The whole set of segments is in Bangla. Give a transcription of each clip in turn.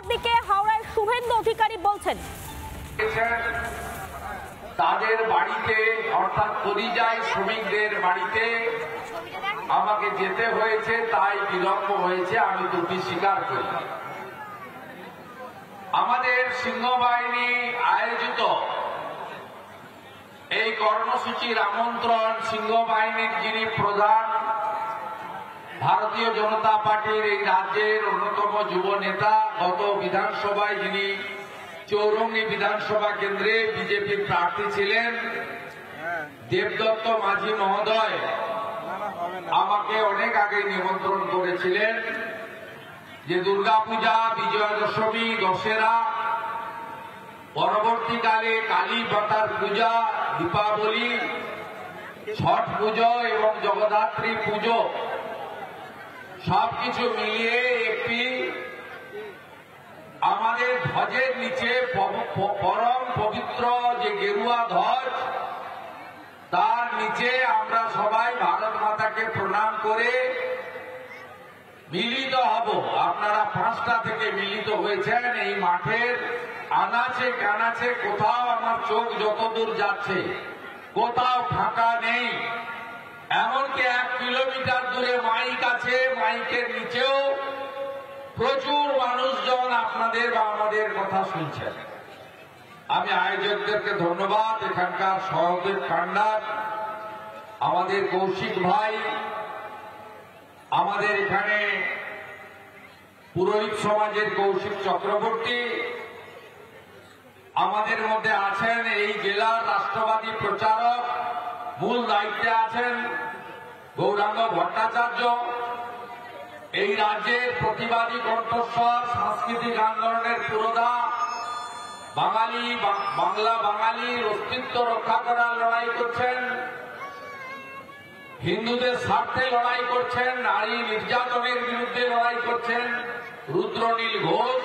বাগ্মীকে হাওড়ায় শুভেন্দু অধিকারী বলছেন, তাদের বাড়িতে অর্থাৎ পরিযায়ী শ্রমিকদের বাড়িতে আমাকে যেতে হয়েছে, তাই বিলম্ব হয়েছে, আমি দুটি স্বীকার করি। আমাদের সিংহবাহিনী আয়োজিত এই কর্মসূচির আমন্ত্রণ সিংহবাহিনীর যিনি প্রধান, ভারতীয় জনতা পার্টির এই রাজ্যের অন্যতম যুব নেতা, গত বিধানসভায় যিনি চৌরঙ্গী বিধানসভা কেন্দ্রে বিজেপির প্রার্থী ছিলেন, দেবদত্ত মাঝি মহোদয় আমাকে অনেক আগে নিমন্ত্রণ করেছিলেন যে দুর্গাপূজা, বিজয়া দশমী, দশেরা, পরবর্তীকালে কালী মাতার পূজা, দীপাবলি, ছট পুজো এবং জগদ্ধাত্রী পুজো সবকিছু মিলিয়ে একটি আমাদের ধ্বজের নিচে পরম পবিত্র যে গেরুয়া ধ্বজ, তার নিচে আমরা সবাই ভারত মাতাকে প্রণাম করে মিলিত হব। আপনারা 5টা থেকে মিলিত হয়েছেন এই মাঠের আনাচে কানাচে, কোথাও আমার চোখ যতদূর যাচ্ছে কোথাও ফাঁকা নেই। এমনকি 1 কিলোমিটার দূরে মাইক আছে, মাইকের নিচেও প্রচুর মানুষজন আপনাদের বা আমাদের কথা শুনছেন। আমি আয়োজকদেরকে ধন্যবাদ, এখানকার সহদেব কান্ডার, আমাদের কৌশিক ভাই, আমাদের এখানে পুরোহিত সমাজের কৌশিক চক্রবর্তী, আমাদের মধ্যে আছেন এই জেলার রাষ্ট্রবাদী প্রচারক, মূল দায়িত্বে আছেন গৌরাঙ্গ ভট্টাচার্য, এই রাজ্যের প্রতিবাদী কণ্ঠস্বর, সাংস্কৃতিক আন্দোলনের পুরোধা, বাংলা বাঙালির অস্তিত্ব রক্ষা করার লড়াই করছেন, হিন্দুদের স্বার্থে লড়াই করছেন, নারী নির্যাতনের বিরুদ্ধে লড়াই করছেন রুদ্রনীল ঘোষ,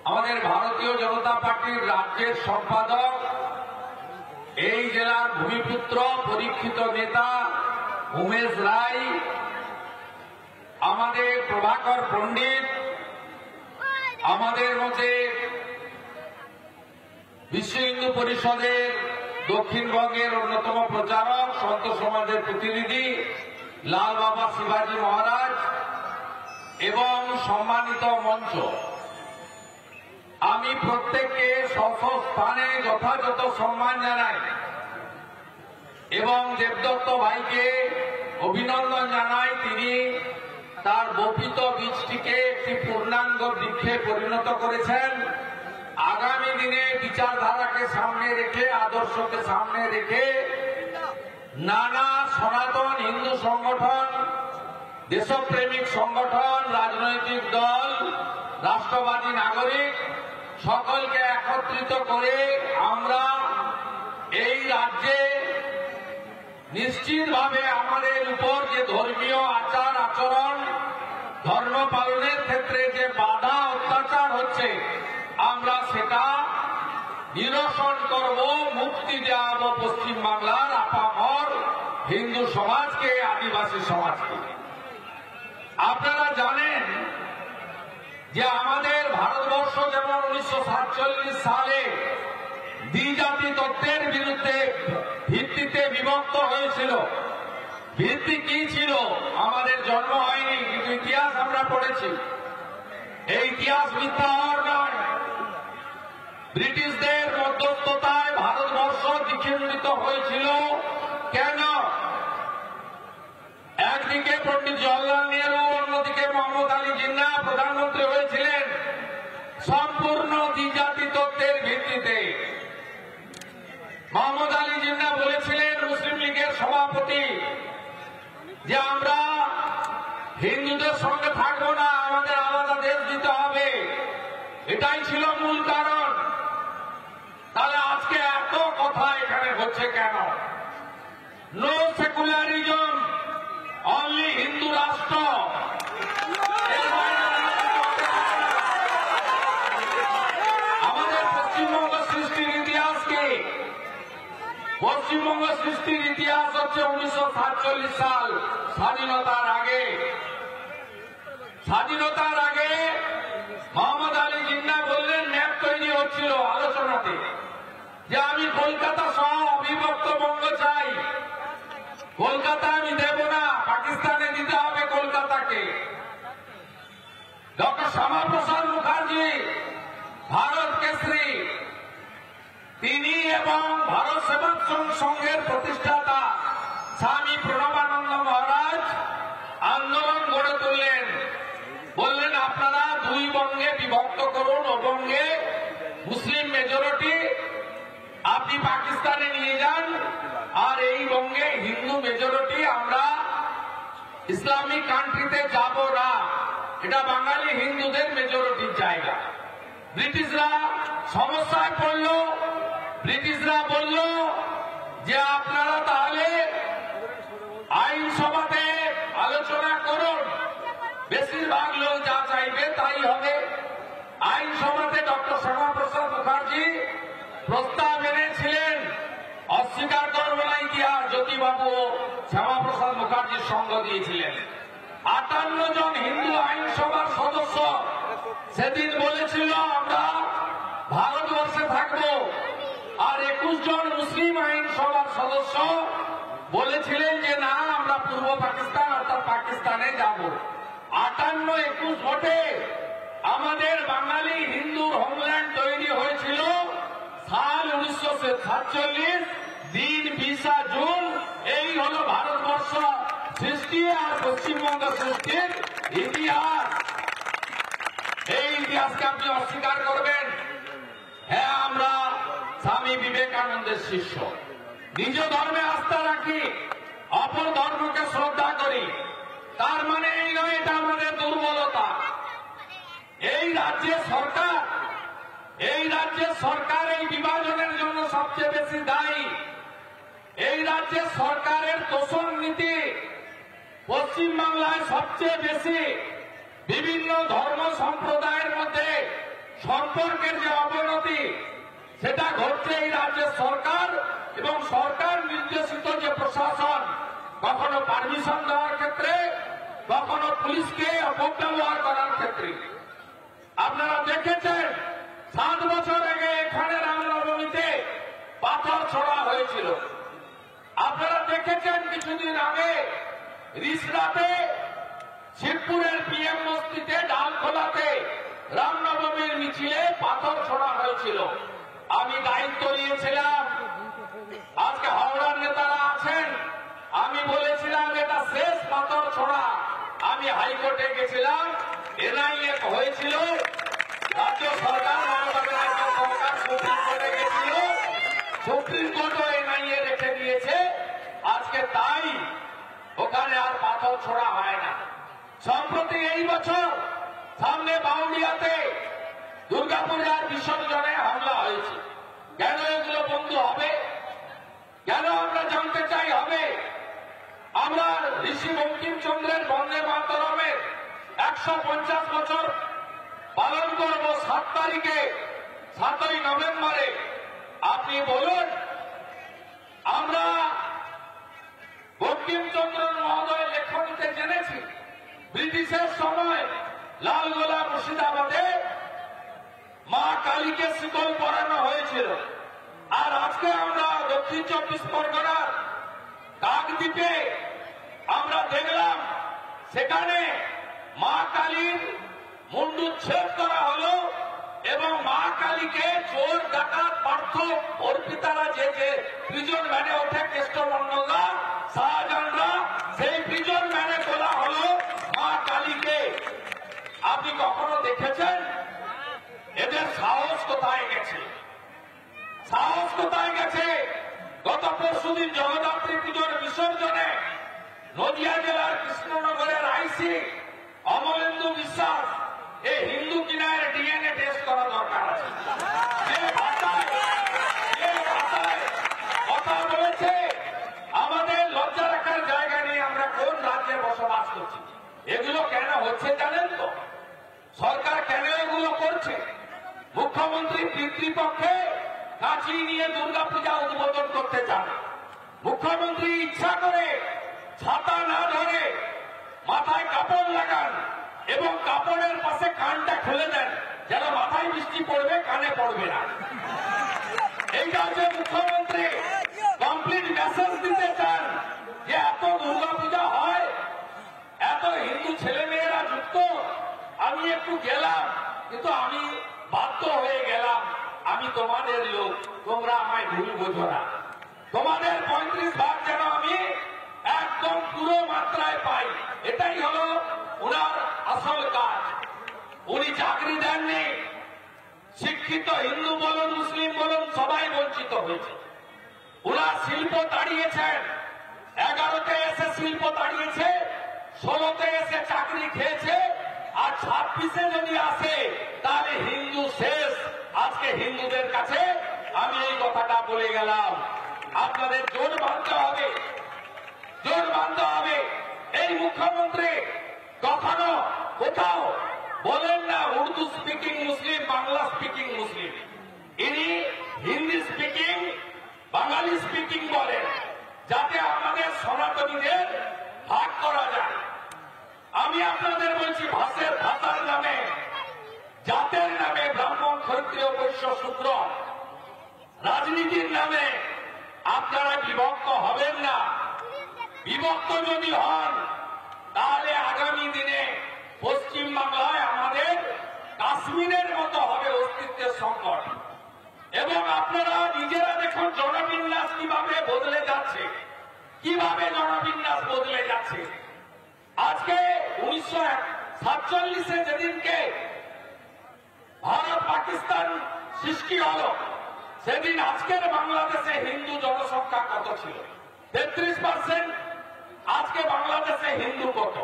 আমাদের ভারতীয় জনতা পার্টির রাজ্যের সম্পাদক, এই জেলার ভূমিপুত্র পরীক্ষিত নেতা উমেশ রায়, আমাদের প্রভাকর পণ্ডিত, আমাদের মধ্যে বিশ্ব হিন্দু পরিষদের দক্ষিণবঙ্গের অন্যতম প্রচারক, সন্ত সমাজের প্রতিনিধি লাল বাবা শিবাজি মহারাজ এবং সম্মানিত মঞ্চ, আমি প্রত্যেককে স্থানে যথাযথ সম্মান জানাই এবং দেবদত্ত ভাইকে অভিনন্দন জানাই। তিনি তার বপিত বীজটিকে একটি পূর্ণাঙ্গ বৃক্ষে পরিণত করেছেন। আগামী দিনে বিচারধারাকে সামনে রেখে, আদর্শকে সামনে রেখে নানা সনাতন হিন্দু সংগঠন, দেশপ্রেমিক সংগঠন, রাজনৈতিক দল, রাষ্ট্রবাদী নাগরিক সকলকে একত্রিত করে আমরা এই রাজ্যে নিশ্চিতভাবে আমাদের উপর যে ধর্মীয় আচার আচরণ, ধর্ম পালনের ক্ষেত্রে যে বাধা অত্যাচার হচ্ছে, আমরা সেটা নিরসন করব, মুক্তি দেওয়াব পশ্চিমবাংলার আপামর হিন্দু সমাজকে, আদিবাসী সমাজকে। আপনারা জানেন যে আমাদের ভারতবর্ষ যেমন 1947 সালে দ্বিজাতি তত্ত্বের বিরুদ্ধে ভিত্তিতে বিভক্ত হয়েছিল। ভিত্তি কি ছিল? আমাদের জন্ম হয়নি, কিন্তু ইতিহাস আমরা পড়েছি। এই ইতিহাস মিথ্যা হওয়ার নয়। ব্রিটিশদের মধ্যস্থতায় ভারতবর্ষ দ্বিখণ্ডিত হয়েছিল। কেন? একদিকে পণ্ডিত জওহরলাল নেহরু, অন্যদিকে মোহাম্মদ আলী জিন্নাহ প্রধানমন্ত্রী হয়েছিলেন সম্পূর্ণ দ্বিজাতি তত্ত্বের ভিত্তিতে। মোহাম্মদ আলী জিন্নাহ বলেছিলেন, মুসলিম লীগের সভাপতি, যে আমরা হিন্দুদের সঙ্গে থাকবো না, আমাদের আলাদা দেশ দিতে হবে। এটাই ছিল মূল কারণ। তাহলে আজকে এত কথা এখানে হচ্ছে কেন? নো সেকুলারিজম, অনলি হিন্দু রাষ্ট্র। আমাদের পশ্চিমবঙ্গ সৃষ্টির ইতিহাস কি? পশ্চিমবঙ্গ সৃষ্টির ইতিহাস হচ্ছে 1947 সাল, স্বাধীনতার আগে। স্বাধীনতার আগে মোহাম্মদ বলেছিল আলোচনাতে যে আমি কলকাতা সহ অবিভক্ত বঙ্গ চাই, কলকাতা আমি দেব না, পাকিস্তানে দিতে হবে কলকাতাকে। ডক্টর শ্যামাপ্রসাদ মুখার্জি ভারত কেশরী, তিনি এবং ভারত সেবাশ্রম সংঘের প্রতিষ্ঠাতা স্বামী প্রণবানন্দ মহারাজ আন্দোলন গড়ে তুললেন। বললেন আপনারা দুই বঙ্গে বিভক্ত করুন, ও বঙ্গে মুসলিম মেজরিটি আপনি পাকিস্তানে নিয়ে যান, আর এই বঙ্গে হিন্দু মেজরিটি আমরা ইসলামিক কান্ট্রিতে যাব না, এটা বাঙালি হিন্দুদের মেজরিটির জায়গা। ব্রিটিশরা সমস্যায় পড়ল, ব্রিটিশরা বলল যে আপনারা তাহলে আইনসভাতে আলোচনা করুন, বেশিরভাগ লোক যা চাইবে তাই হবে। আইনসভাতে ডক্টর শ্যামাপ্রসাদ মুখার্জি প্রস্তাব এনেছিলেন, অস্বীকার করবো না ইতিহাস, জ্যোতিবাবু শ্যামাপ্রসাদ মুখার্জির সঙ্গ দিয়েছিলেন। 58 জন হিন্দু আইনসভার সদস্য সেদিন বলেছিল আমরা ভারতবর্ষে থাকবো, আর 21 জন মুসলিম আইনসভার সদস্য বলেছিলেন যে না আমরা পূর্ব পাকিস্তান অর্থাৎ পাকিস্তানে যাব। 58-21 ভোটে আমাদের বাঙালি হিন্দুর হোমল্যান্ড তৈরি হয়েছিল সাল 1947, দিন 20 জুন। এই হলো ভারতবর্ষ সৃষ্টি আর পশ্চিমবঙ্গ সৃষ্টির ইতিহাস। এই ইতিহাসকে আপনি অস্বীকার করবেন? হ্যাঁ, আমরা স্বামী বিবেকানন্দের শিষ্য, নিজ ধর্মে আস্থা রাখি, অপর ধর্মকে শ্রদ্ধা করি। তার মানে এই নয় এটা আমাদের দুর্বলতা। এই রাজ্যের সরকার এই বিভাজনের জন্য সবচেয়ে বেশি দায়ী। এই রাজ্যের সরকারের তোষণ নীতি পশ্চিমবাংলায় সবচেয়ে বেশি। বিভিন্ন ধর্ম সম্প্রদায়ের মধ্যে সম্পর্কের যে অবনতি সেটা ঘটছে এই রাজ্যের সরকার এবং সরকার নির্দেশিত যে প্রশাসন, কখনো পারমিশন দেওয়ার ক্ষেত্রে, কখনো পুলিশকে অপব্যবহার করার ক্ষেত্রে। আপনারা দেখেছেন 7 বছর আগে এখানে রামনবমীতে পাথর ছোড়া হয়েছিল। আপনারা দেখেছেন কিছুদিন আগে রিসরাতে শিবপুরের পিএম বস্তিতে ডালখোলাতে রামনবমীর মিছিলে পাথর ছোড়া হয়েছিল। আমি দায়িত্ব নিয়েছিলাম, আজকে হাওড়ার নেতারা আছেন, আমি বলেছিলাম এটা শেষ পাথর ছোড়া। আমি হাইকোর্টে গেছিলাম, এনআইএ হয়েছিল, রাজ্য সরকার সরকার সুপ্রিম কোর্টে গেছিল, সুপ্রিম কোর্টও এনআইএ রেখে দিয়েছে। আজকে তাই ওখানে আর পাথর ছোড়া হয় না। সম্প্রতি এই বছর সামনে বাউলিয়াতে দুর্গাপূজার বিসর্জনে হামলা হয়েছে। কেন এগুলো বন্ধ হবে? কেন আমরা জানতে চাই হবে? আমরা ঋষি বঙ্কিমচন্দ্রের বন্দে মাতরমের 150 বছর পালন করব 7 তারিখে, 7ই নভেম্বরে। আপনি বলুন, আমরা বঙ্কিমচন্দ্র মহোদয় লেখনীতে জেনেছি ব্রিটিশের সময় লালগোলা মুর্শিদাবাদে মা কালীকে শিকল পরানো হয়েছিল। আর আজকে আমরা দক্ষিণ 24 পরগনার কাকদ্বীপে আমরা দেখলাম সেখানে মা কালীর মুন্ডুচ্ছেদ করা হলো এবং মা কালীকে চোর ডাকাত পার্থ অর্পিতারা যে প্রিজন ভ্যানে ওঠে, কেষ্টমন্ডলরা, শাহজাহানরা, সেই প্রিজন ভ্যানে তোলা হলো মা কালীকে। আপনি কখনো দেখেছেন? এদের সাহস কোথায় গেছে? সাহস কোথায় গেছে? গত পরশুদিন জগদ্ধাত্রী পুজোর বিসর্জনে নদিয়া জেলার কৃষ্ণনগরের আইসি অমলেন্দু বিশ্বাস এই হিন্দু কিনার ডিএনএ টেস্ট করা দরকার আছে। যে ভাষায় কথা বলেছে, আমাদের লজ্জা রাখার জায়গা নেই। আমরা কোন রাজ্যে বসবাস করছি? এগুলো কেন হচ্ছে জানেন তো? সরকার কেন এগুলো করছে? মুখ্যমন্ত্রী পিতৃপক্ষে কাঁচি নিয়ে দুর্গাপূজা উদ্বোধন করতে চান। মুখ্যমন্ত্রী ইচ্ছা করে ছাতা না ধরে মাথায় কাপড় লাগান এবং কাপড়ের পাশে কানটা খুলে দেন যেন মাথায় বৃষ্টি বৃষ্টি পড়বে, কানে পড়বে না। এইটা হচ্ছে মুখ্যমন্ত্রী কমপ্লিট মেসেজ দিতে চান যে এত দুর্গাপূজা হয়, এত হিন্দু ছেলে মেয়েরা যুক্ত, আমি একটু গেলাম, কিন্তু আমি বাধ্য হয়ে গেলাম, আমি তোমাদের লোক, তোমরা আমায় ভুল বোঝো না। তোমাদের 35 ভাগ যেন আমি একদম পুরো মাত্রায় পাই, এটাই হলো ওনার আসল কাজ। উনি চাকরি দেননি, শিক্ষিত হিন্দু বলুন মুসলিম বলুন সবাই বঞ্চিত হয়েছে। ওনার শিল্প তাড়িয়েছেন, 11তে এসে শিল্প তাড়িয়েছে, 16তে এসে চাকরি খেয়েছে, আর 26-এ যদি আসে তাহলে হিন্দু শেষ। আজকে হিন্দুদের কাছে আমি এই কথাটা বলে গেলাম, আপনাদের জোর বাঁধতে হবে, জোর বাঁধতে হবে। এই মুখ্যমন্ত্রী কখনো কোথাও বলেন না উর্দু স্পিকিং মুসলিম, বাংলা স্পিকিং মুসলিম। ইনি হিন্দি স্পিকিং, বাঙালি স্পিকিং বলেন, যাতে আমাদের সনাতনীদের ভাগ করা যায়। আমি আপনাদের বলছি, ভাষার নামে, জাতের নামে ব্রাহ্মণ ক্ষত্রিয় বৈশ্য শূদ্র, রাজনীতির নামে আপনারা বিভক্ত হবেন না। বিভক্ত যদি হন তাহলে আগামী দিনে পশ্চিম বাংলায় আমাদের কাশ্মীরের মতো হবে অস্তিত্বের সংকট। এবং আপনারা নিজেরা দেখুন জনবিন্যাস কিভাবে বদলে যাচ্ছে, কিভাবে জনবিন্যাস বদলে যাচ্ছে। আজকে 1947-এ যেদিনকে ভারত পাকিস্তান সৃষ্টি হল, সেদিন আজকের বাংলাদেশে হিন্দু জনসংখ্যা কত ছিল? 33%। আজকে বাংলাদেশে হিন্দু কত?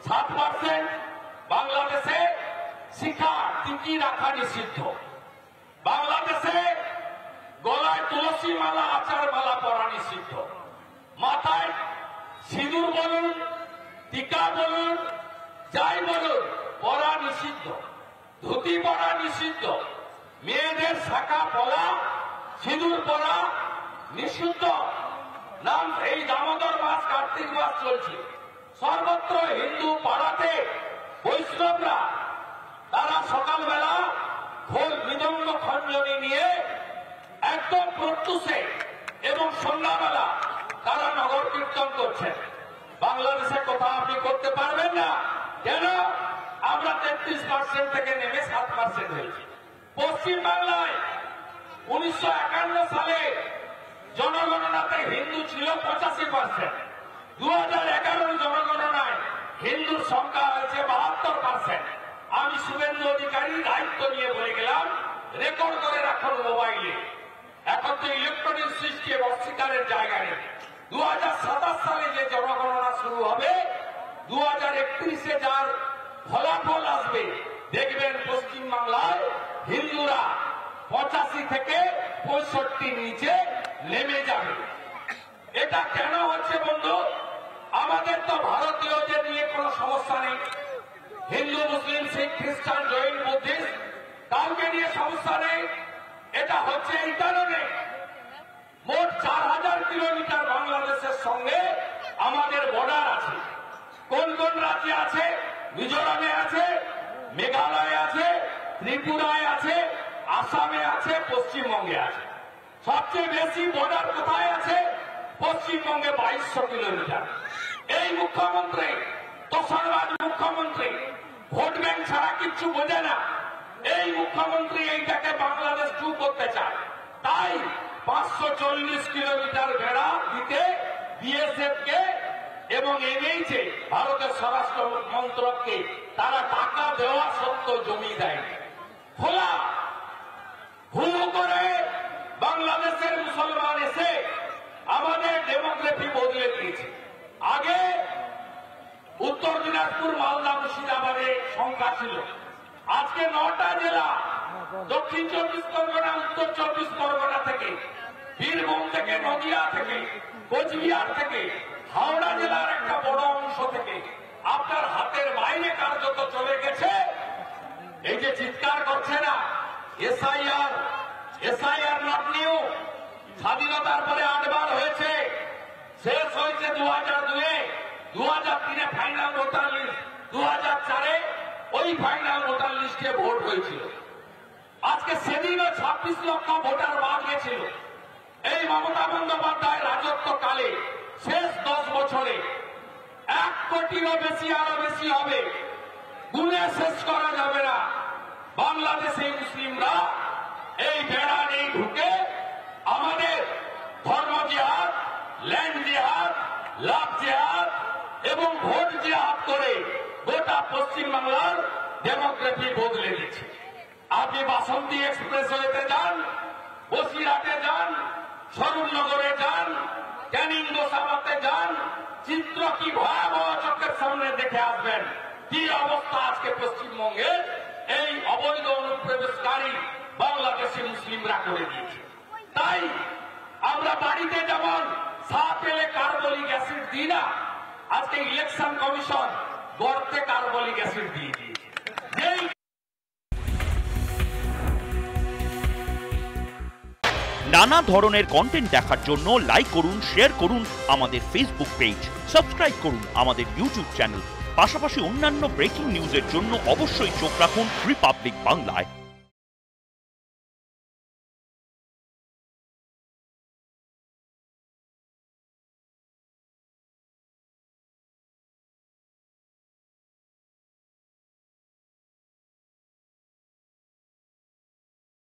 7%। বাংলাদেশে শিখা টিকি রাখা নিষিদ্ধ। বাংলাদেশে গলায় তুলসী মালা, আচার মালা পরা নিষিদ্ধ। মাথায় সিঁদুর বলুন, টিকা বলুন, যাই বলুন, পরা নিষিদ্ধ। ধুতি পরা নিষিদ্ধ। মেয়েদের শাখা পরা, সিঁদুর পরা নিষিদ্ধ। নাম এই দামোদর মাস, কার্তিক মাস চলছে, সর্বত্র হিন্দু পাড়াতে বৈষ্ণবরা তারা সকালবেলা খোল মৃদঙ্গ খঞ্জনি নিয়ে একদম প্রত্যুষে এবং সন্ধ্যাবেলা তারা নগর কীর্তন করছেন। বাংলাদেশে কোথাও আপনি করতে পারবেন না। কেন? আমরা 33% থেকে নেমে 7% হয়েছি। পশ্চিম বাংলায় 1951 সালে জনগণনাতে হিন্দু ছিল 85%। 2011 জনগণনায় হিন্দুর সংখ্যা হয়েছে 72%। আমি শুভেন্দু অধিকারী দায়িত্ব নিয়ে বলে গেলাম, রেকর্ড করে রাখুন মোবাইলে। এখন তো ইলেকট্রনিক সিস্টেম অস্বীকারের জায়গা নেই। 2027 সালে যে জনগণনা শুরু হবে, 2031-এ যার ফলাফল আসবে, দেখবেন পশ্চিম বাংলায় হিন্দুরা 85 থেকে 65 নিচে নেমে যাবে। এটা কেন হচ্ছে বন্ধু? আমাদের তো ভারতীয়দের নিয়ে কোনো সমস্যা নেই। হিন্দু, মুসলিম, শিখ, খ্রিস্টান, জৈন, বুদ্ধিস্ট কাউকে নিয়ে সমস্যা নেই। এটা হচ্ছে এই কারণে মোট 4000 কিলোমিটার বাংলাদেশের সঙ্গে আমাদের বর্ডার আছে। কোন কোন রাজ্যে আছে? মিজোরামে আছে, মেঘালয়ে আছে, ত্রিপুরায় আছে, আসামে আছে, পশ্চিমবঙ্গে আছে। সবচেয়ে বেশি বর্ডার কোথায় আছে? পশ্চিমবঙ্গে 2200 কিলোমিটার। এই মুখ্যমন্ত্রী, তোষণবাজ মুখ্যমন্ত্রী, ভোট ব্যাংক ছাড়া কিচ্ছু বোঝে না। এই মুখ্যমন্ত্রী এইটাকে বাংলাদেশ 2 করতে চায়। তাই 540 কিলোমিটার বেড়া দিতে বিএসএফ কে এবং এনএইচএ ভারতের স্বরাষ্ট্র মন্ত্রককে তারা টাকা দেওয়া সত্ত্বেও জমি দেয়। খোলা হু করে বাংলাদেশের মুসলমান এসে আমাদের ডেমোগ্রাফি বদলে দিয়েছে। আগে উত্তর দিনাজপুর, মালদা, মুর্শিদাবাদে সংখ্যা ছিল, আজকে 9টা জেলা, দক্ষিণ 24 পরগনা, উত্তর 24 পরগনা থেকে, বীরভূম থেকে, নদিয়া থেকে, কোচবিহার থেকে, হাওড়া জেলার একটা বড় অংশ থেকে আপনার হাতের বাইরে কার্যত চলে গেছে। এই যে চিৎকার করছে না এসআইআর, এসআইআর নট নিউ, স্বাধীনতার পরে 8 বার হয়েছে, শেষ হয়েছে 2002-এ, 2003-এ ফাইনাল ভোটার লিস্ট, 2004-এ ওই ফাইনাল ভোটার লিস্টে ভোট হয়েছিল। আজকে আজকে সেদিনও 26 লক্ষ ভোটার বাদ গেছিল। এই মমতা বন্দ্যোপাধ্যায় রাজত্বকালে শেষ 10 বছরে 1 কোটিরও বেশি, আরো বেশি হবে, গুণে শেষ করা যাবে না। বাংলাদেশে মুসলিমরা এই বেড়া নেই ঢুকে আমাদের ধর্ম জিহাদ, ল্যান্ড জিহাদ, লাভ জিহাদ এবং ভোট জিহাদ করে গোটা পশ্চিমবাংলার ডেমোগ্রাফি বদলে দিচ্ছে। আপনি বাসন্তী এক্সপ্রেসওয়েতে যান, বসিরহাটে যান, স্বরূপনগরে যান, ক্যানিং গোসাবাতে যান, চিত্র কি ভয়াবহ চোখের সামনে দেখে আসবেন। কি অবস্থা আজকে পশ্চিমবঙ্গের এই অবৈধ অনুপ্রবেশকারী বাংলাদেশি মুসলিমরা করে দিয়েছে। তাই আমরা বাড়িতে যেমন সাপ এলে কার্বলিক অ্যাসিড দিই না, আজকে ইলেকশন কমিশন গর্তে কার্বলিক অ্যাসিড দিয়ে দিয়েছে। যেই নানা ধরনের কন্টেন্ট দেখার জন্য লাইক করুন, শেয়ার করুন আমাদের ফেসবুক পেজ, সাবস্ক্রাইব করুন আমাদের ইউটিউব চ্যানেল। পাশাপাশি অন্যান্য ব্রেকিং নিউজের জন্য অবশ্যই চোখ রাখুন রিপাবলিক বাংলায়।